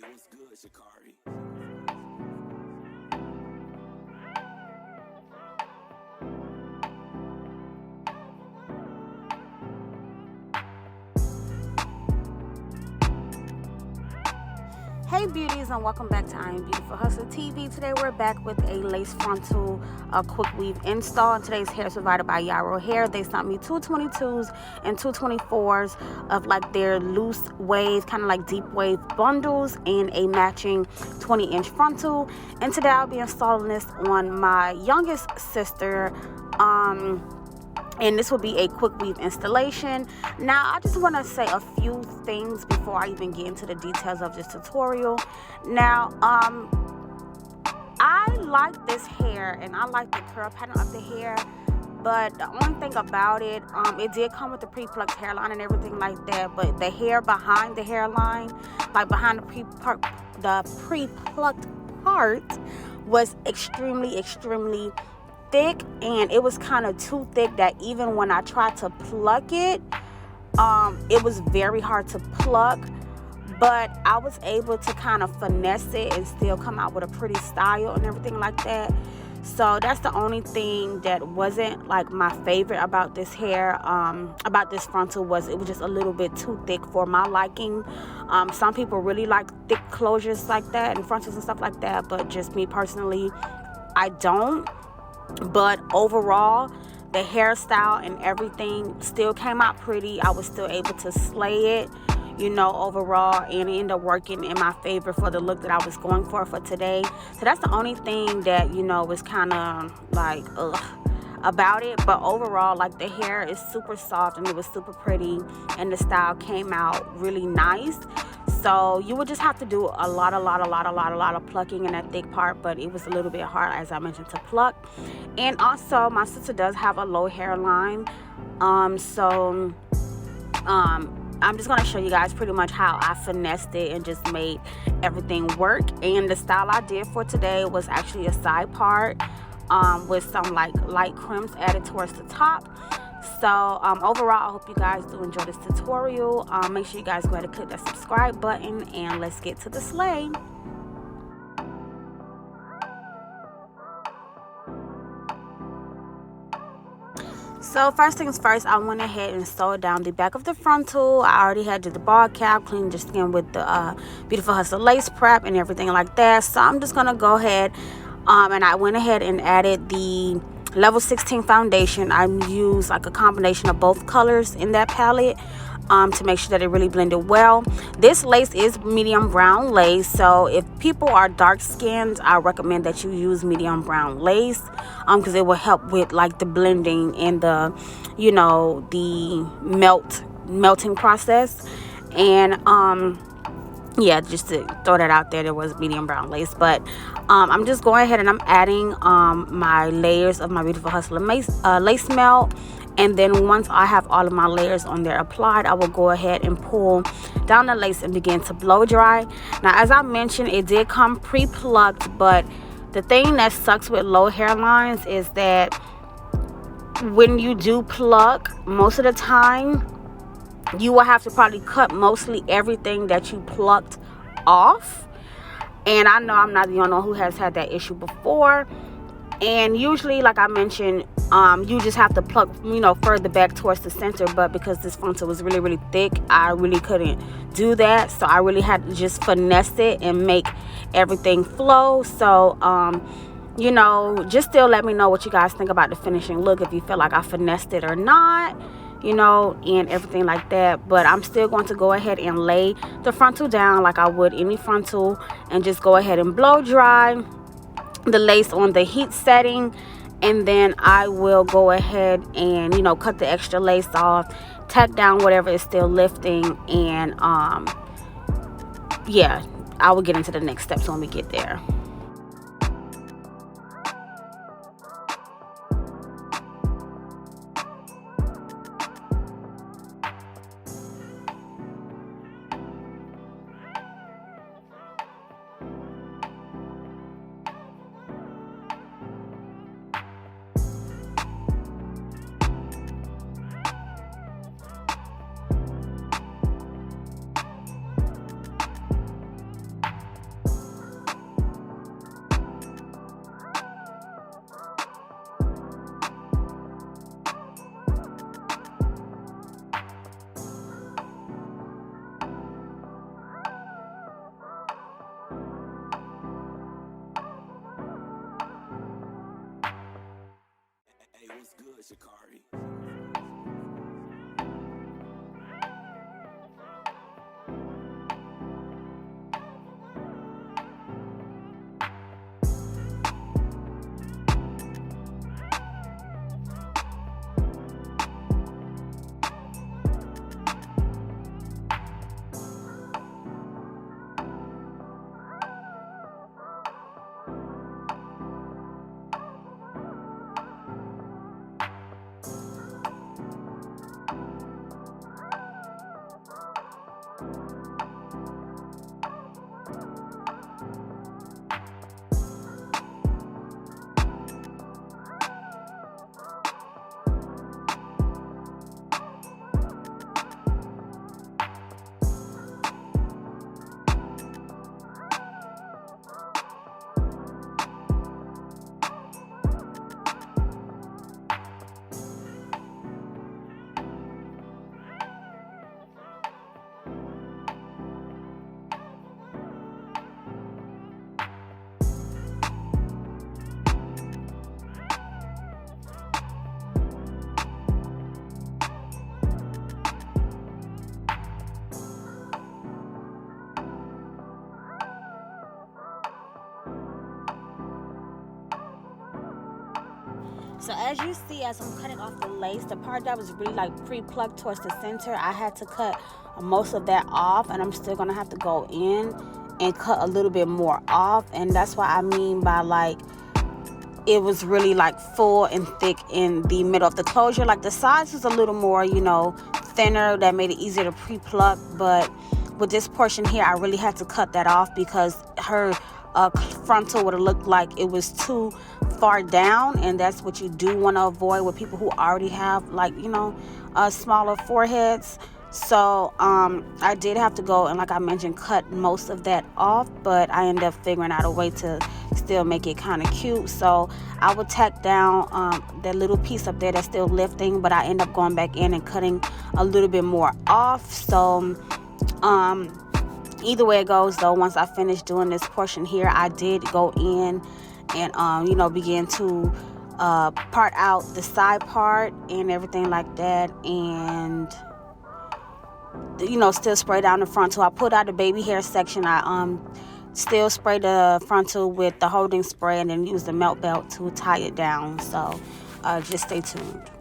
what's good, Shikari? Hey beauties, and welcome back to IAmBeautifulHustlerTV. Today we're back with a lace frontal quick weave install, and today's hair is provided by Yiroo Hair. They sent me two 22s and two 24s of like their loose wave, kind of like deep wave bundles, and a matching 20-inch frontal. And today I'll be installing this on my youngest sister. And this will be a quick weave installation. Now, I just want to say a few things before I even get into the details of this tutorial. Now, I like this hair and I like the curl pattern of the hair, but the only thing about it, it did come with the pre-plucked hairline and everything like that, but the hair behind the hairline, like behind the pre-plucked part, was extremely thick, and it was kind of too thick that even when I tried to pluck it, it was very hard to pluck, but I was able to kind of finesse it and still come out with a pretty style and everything like that. So that's the only thing that wasn't like my favorite about this hair, about this frontal, was it was just a little bit too thick for my liking. Some people really like thick closures like that and frontals and stuff like that, but just me personally, I don't. But overall, the hairstyle and everything still came out pretty. I was still able to slay it, you know, overall, and it ended up working in my favor for the look that I was going for today. So that's the only thing that, you know, was kind of like about it. But overall, like, the hair is super soft and it was super pretty, and the style came out really nice. So you would just have to do a lot of plucking in that thick part, but it was a little bit hard, as I mentioned, to pluck. And also, my sister does have a low hairline, I'm just going to show you guys pretty much how I finessed it and just made everything work. And the style I did for today was actually a side part, with some like light crimps added towards the top. So overall, I hope you guys do enjoy this tutorial. Make sure you guys go ahead and click that subscribe button, and let's get to the slay. So first things first, I went ahead and sewed down the back of the frontal. I already had the ball cap, cleaned your skin with the Beautiful Hustler lace prep and everything like that. So I'm just gonna go ahead, and I went ahead and added the level 16 foundation. I used like a combination of both colors in that palette, to make sure that it really blended well. This lace is medium brown lace, so if people are dark skinned, I recommend that you use medium brown lace, because it will help with like the blending and the, you know, the melting process. And yeah, just to throw that out there, was medium brown lace. But I'm just going ahead and I'm adding my layers of my Beautiful Hustler lace melt. And then once I have all of my layers on there applied, I will go ahead and pull down the lace and begin to blow dry. Now, as I mentioned, it did come pre-plucked, but the thing that sucks with low hairlines is that when you do pluck, most of the time you will have to probably cut mostly everything that you plucked off. And I know I'm not the only one who has had that issue before. And usually, like I mentioned, you just have to pluck, you know, further back towards the center. But because this frontal was really thick, I really couldn't do that. So I really had to just finesse it and make everything flow. So you know, just still let me know what you guys think about the finishing look, if you feel like I finessed it or not, you know, and everything like that. But I'm still going to go ahead and lay the frontal down like I would any frontal, and just go ahead and blow dry the lace on the heat setting. And then I will go ahead and, you know, cut the extra lace off, tack down whatever is still lifting, and yeah, I will get into the next steps when we get there. So as you see, as I'm cutting off the lace, the part that was really like pre-plucked towards the center, I had to cut most of that off, and I'm still gonna have to go in and cut a little bit more off. And that's what I mean by like it was really like full and thick in the middle of the closure. Like the sides was a little more, you know, thinner, that made it easier to pre-pluck. But with this portion here, I really had to cut that off because her frontal would have looked like it was too far down, and that's what you do want to avoid with people who already have, like, you know, smaller foreheads. So I did have to go and, like I mentioned, cut most of that off, but I ended up figuring out a way to still make it kind of cute. So I would tack down that little piece up there that's still lifting, but I end up going back in and cutting a little bit more off. So either way it goes, though, once I finished doing this portion here, I did go in and you know, begin to part out the side part and everything like that, and you know, still spray down the frontal. I pulled out the baby hair section. I still sprayed the frontal with the holding spray and then use the melt belt to tie it down. So just stay tuned.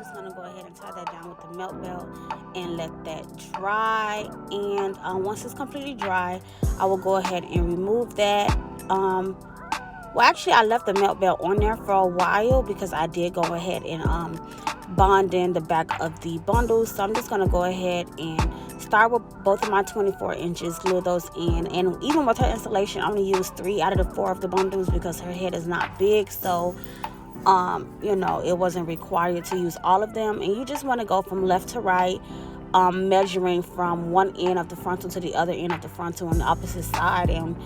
just going to go ahead and tie that down with the melt belt and let that dry. And once it's completely dry, I will go ahead and remove that. Well, actually, I left the melt belt on there for a while because I did go ahead and bond in the back of the bundles. So I'm just going to go ahead and start with both of my 24 inches, glue those in. And even with her installation, I'm going to use 3 out of the 4 of the bundles because her head is not big. So, you know, it wasn't required to use all of them. And you just want to go from left to right, measuring from one end of the frontal to the other end of the frontal on the opposite side. And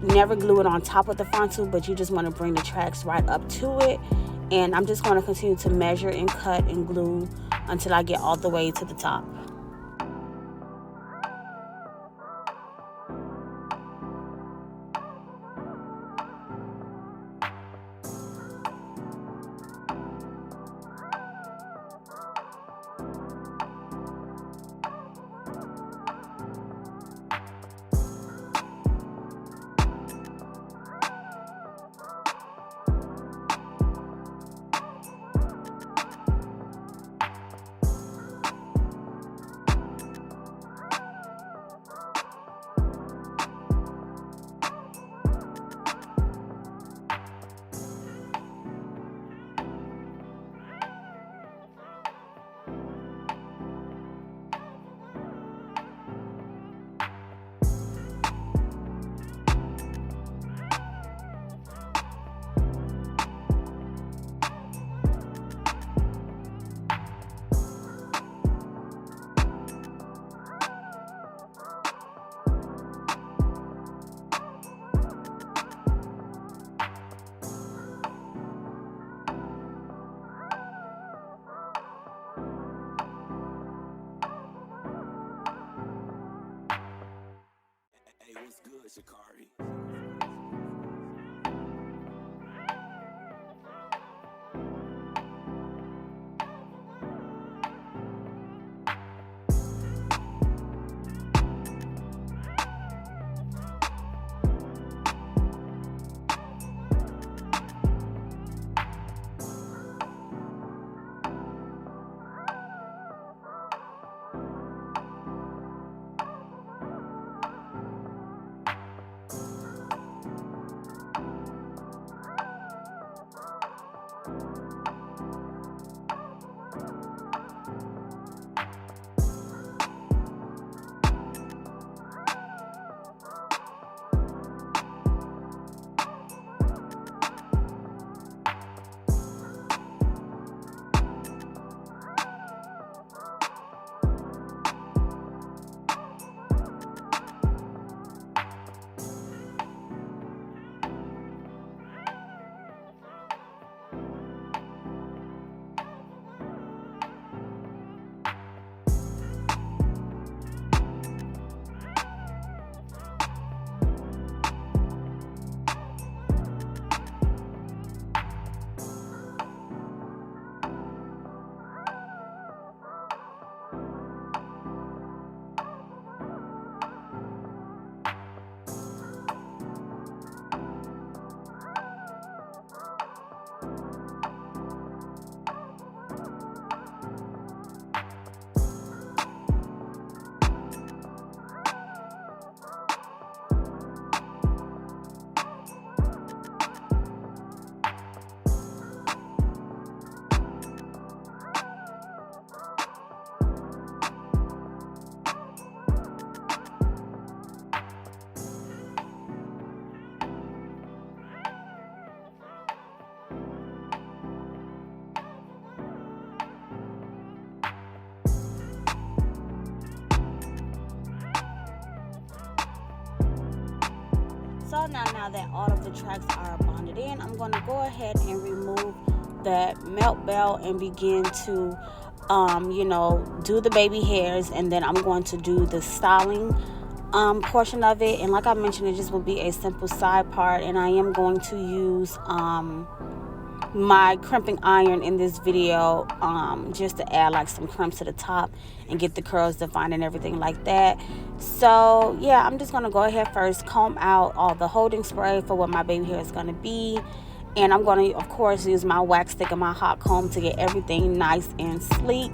never glue it on top of the frontal, but you just want to bring the tracks right up to it. And I'm just going to continue to measure and cut and glue until I get all the way to the top. What's good, Shakari? So now that all of the tracks are bonded in, I'm going to go ahead and remove that melt belt and begin to you know, do the baby hairs, and then I'm going to do the styling portion of it. And like I mentioned, it just will be a simple side part, and I am going to use my crimping iron in this video, just to add like some crimps to the top and get the curls defined and everything like that. So yeah, I'm just gonna go ahead first, comb out all the holding spray for what my baby hair is gonna be, And I'm going to, of course, use my wax stick and my hot comb to get everything nice and sleek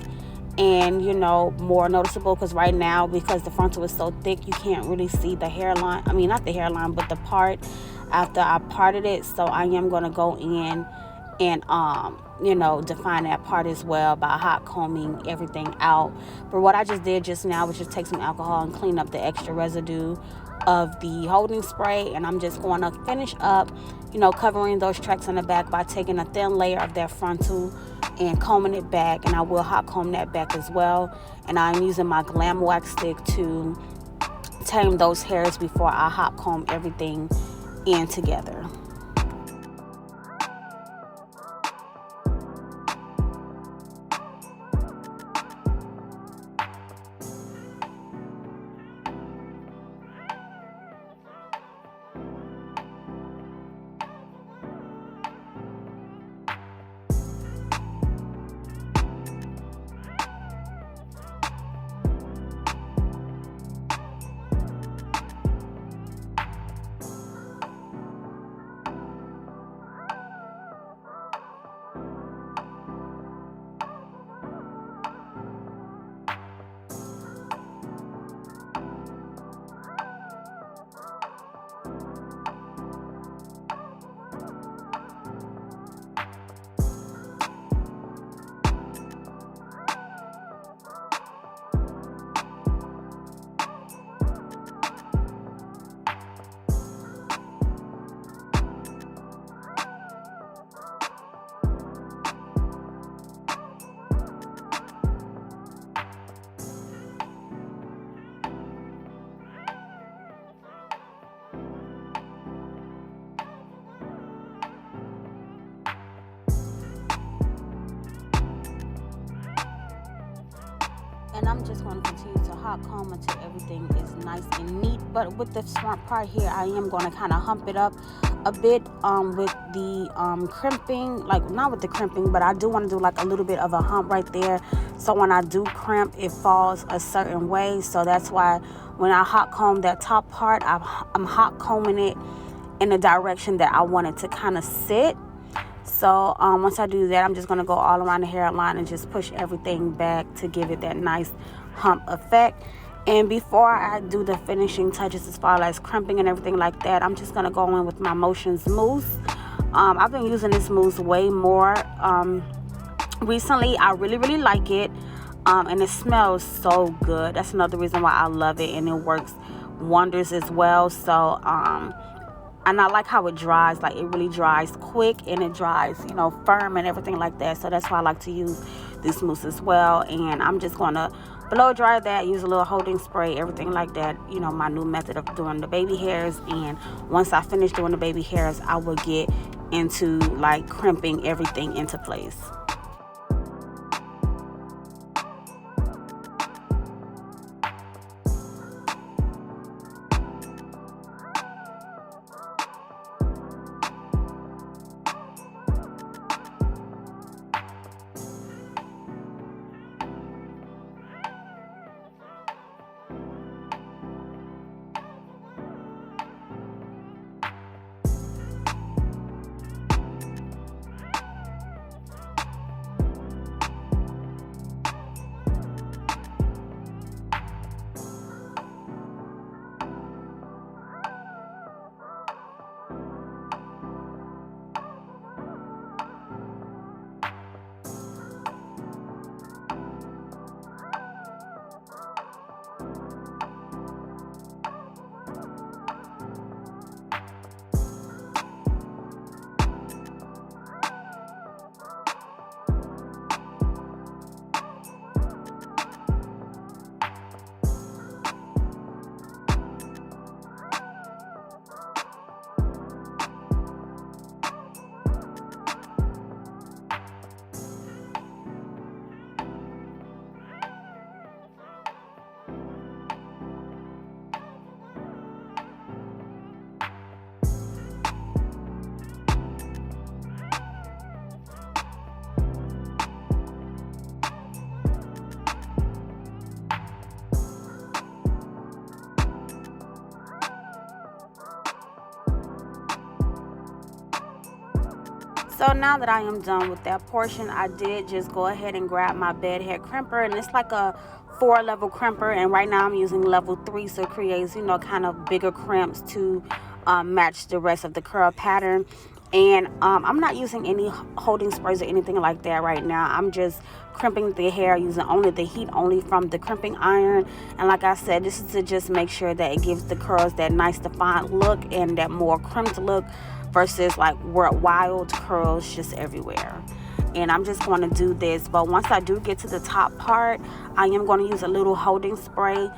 and, you know, more noticeable, because right now, because the frontal is so thick, you can't really see the hairline. I mean, not the hairline, but the part after I parted it. So I am going to go in and you know, define that part as well by hot combing everything out. But what I just did just now was just take some alcohol and clean up the extra residue of the holding spray, and I'm just going to finish up, you know, covering those tracks in the back by taking a thin layer of that frontal and combing it back, and I will hot comb that back as well. And I'm using my GLAMWAX stick to tame those hairs before I hot comb everything in together. And I'm just going to continue to hot comb until everything is nice and neat. But with this front part here, I am going to kind of hump it up a bit with the crimping, like not with the crimping, but I do want to do like a little bit of a hump right there, so when I do crimp, it falls a certain way. So that's why when I hot comb that top part, I'm hot combing it in the direction that I want it to kind of sit. So once I do that, I'm just going to go all around the hairline and just push everything back to give it that nice hump effect. And before I do the finishing touches as far as crimping and everything like that, I'm just going to go in with my Motions mousse. I've been using this mousse way more recently. I really like it, and it smells so good. That's another reason why I love it, and it works wonders as well. So and I like how it dries. Like, it really dries quick, and it dries, you know, firm and everything like that. So that's why I like to use this mousse as well. And I'm just going to blow dry that, use a little holding spray, everything like that. You know, my new method of doing the baby hairs. And once I finish doing the baby hairs, I will get into like crimping everything into place. So now that I am done with that portion, I did just go ahead and grab my bed hair crimper, and it's like a 4-level crimper, and right now I'm using level 3, so it creates, you know, kind of bigger crimps to match the rest of the curl pattern. And I'm not using any holding sprays or anything like that right now. I'm just crimping the hair using only the heat only from the crimping iron. And like I said, this is to just make sure that it gives the curls that nice defined look and that more crimped look versus like wild curls just everywhere. And I'm just going to do this, but once I do get to the top part, I am going to use a little holding spray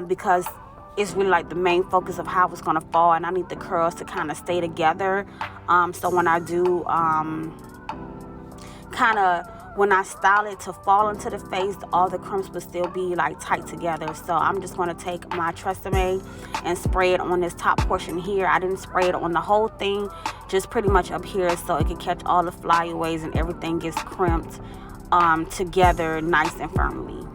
because it's really like the main focus of how it's going to fall, and I need the curls to kind of stay together. So when I do when I style it to fall into the face, all the crimps will still be like tight together. So I'm just going to take my Tresemme and spray it on this top portion here. I didn't spray it on the whole thing, just pretty much up here, so it can catch all the flyaways and everything gets crimped together nice and firmly.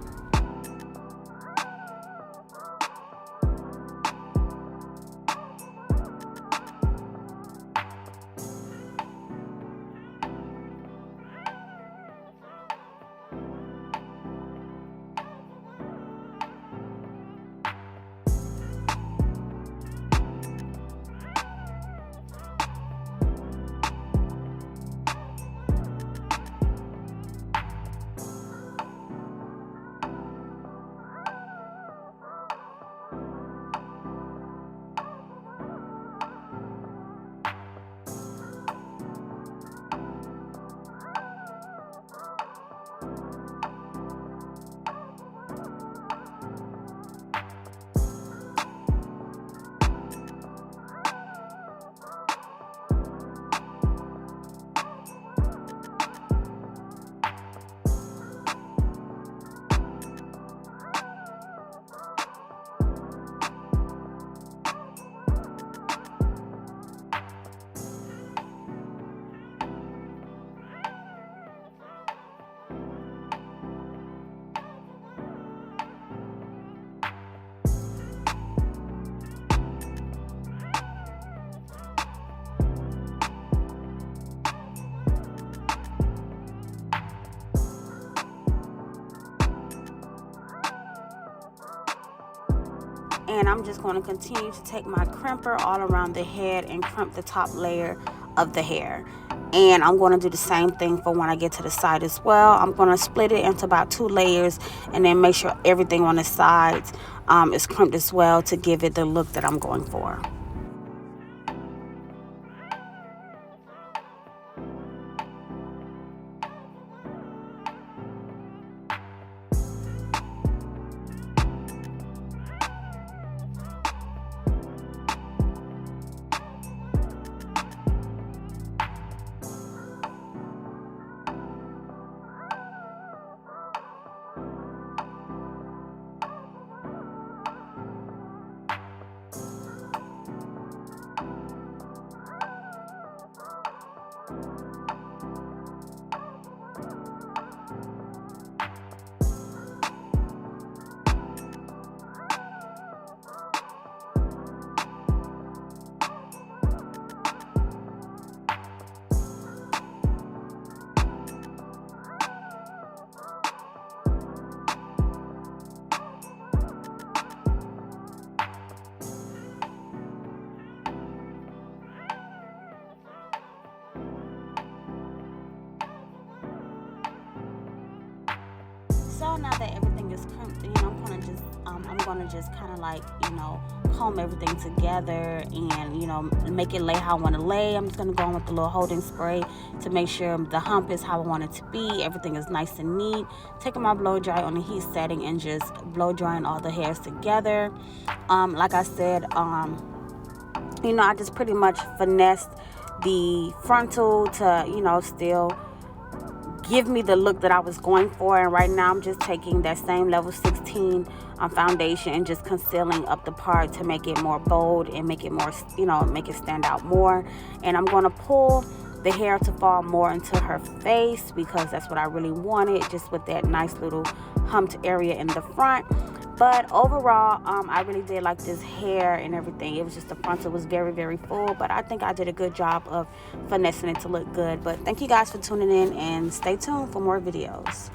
And I'm just going to continue to take my crimper all around the head and crimp the top layer of the hair. And I'm going to do the same thing for when I get to the side as well. I'm going to split it into about 2 layers and then make sure everything on the sides is crimped as well to give it the look that I'm going for. So now that everything is crimped, you know, I'm gonna just kind of like, you know, comb everything together and, you know, make it lay how I want to lay. I'm just gonna go in with the little holding spray to make sure the hump is how I want it to be. Everything is nice and neat. Taking my blow dry on the heat setting and just blow drying all the hairs together. Like I said, you know, I just pretty much finessed the frontal to, you know, still give me the look that I was going for. And right now I'm just taking that same level 16 foundation and just concealing up the part to make it more bold and make it more, you know, make it stand out more. And I'm going to pull the hair to fall more into her face because that's what I really wanted, just with that nice little humped area in the front. But overall, I really did like this hair and everything. It was just the frontal was very, very full, but I think I did a good job of finessing it to look good. But thank you guys for tuning in, and stay tuned for more videos.